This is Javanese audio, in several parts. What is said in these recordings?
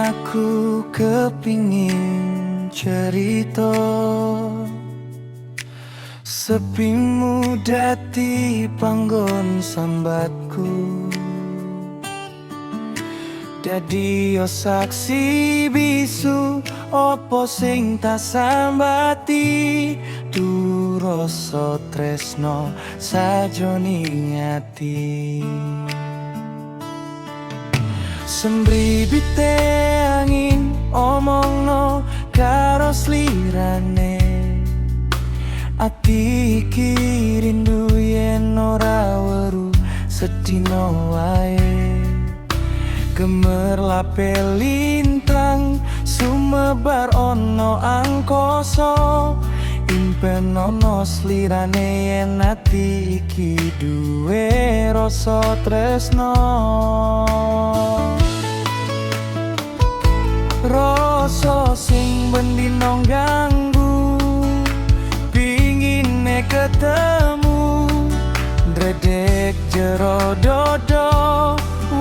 aku kepingin cerita, sepimu dadi panggon sambatku, dadi yo saksi bisu opo sing tak sambati. Du rasa tresno sajroning ati, sembribite angin omongno karo slirane. Ati iki rindu yen ora weru sedina wae. Gemerlape lintang sumebar ono angkasa, impen ono slirane yen ati iki duwe rasa tresno. Rasa sing bendino ganggu, pingine ketemu, dredeg jero dodo,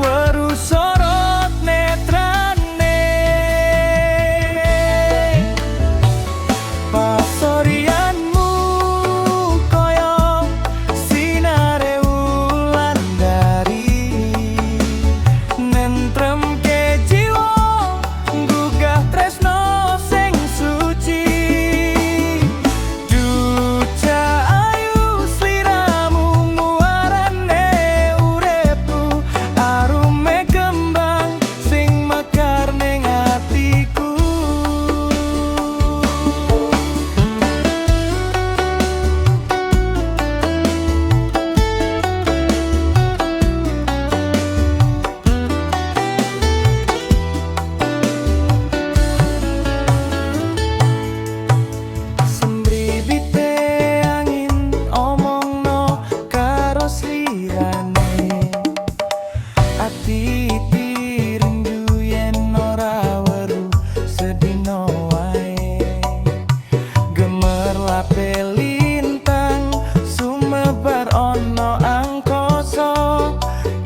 weru sorot netrane. Pasorianmu koyo sinare wulan dari, nentremke jiwa gugah tresno sing suci. Duca ayu sliramu muarane uripku, arume kembang sing mekar ning atiku. Sembribite angin omongno karo slirane. Ati rindu yen ora weru sedina wae. Gemerlape lintang sumebar ono angkasa,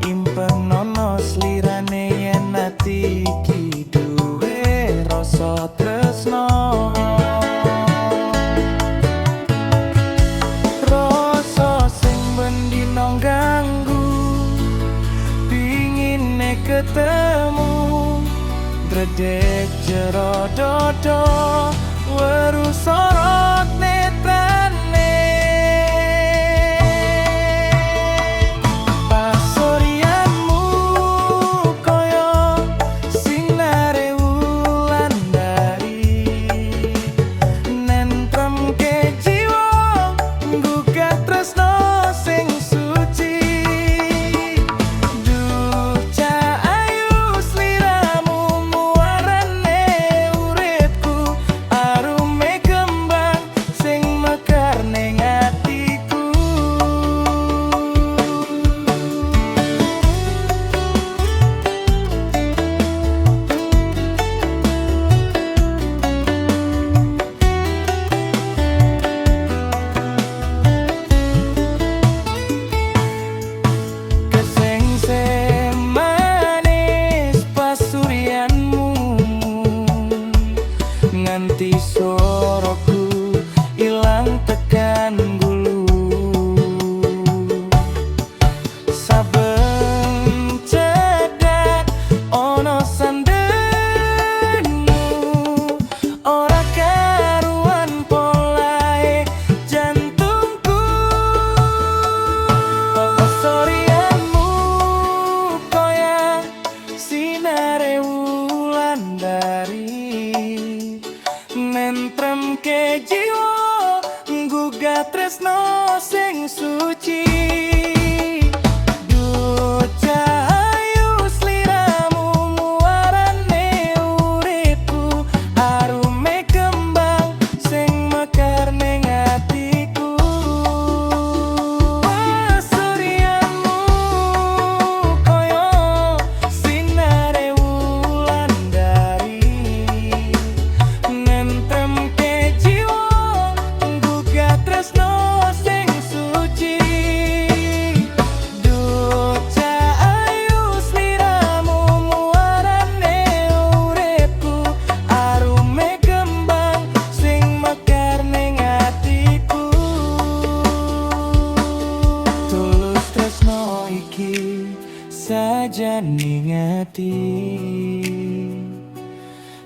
impen ono slirane yen ati iki duwe rasa tresno. Rasa sing bendino ganggu, pingine ketemu, dredeg jero dodo, weru sorot netrane. Pasorianmu koyo sinare wulan dari, nentremke jiwa gugah tresno sing suci. Duca ayu sliramu muarane uripku, arume kembang sing mekar ning atiku. Kesengse manis pasurianmu, nganti soroku ilang tekan gulu. Saben cedak ono sandenmu, ora karuan polahe jantungku. Pasorianmu koyo sinare wulan dari, nentremke jiwa gugah tresno sing suci. Duca ayu sliramu muarane uripku, arume kembang sing mekar ning atiku. Pasorianmu koyo sinare wulan dari, nentremke jiwa gugah tresno sing suci. saja ningati,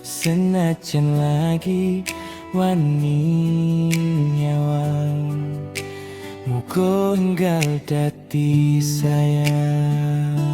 senajan lagi wani nyawang, muga enggal dadi sayang.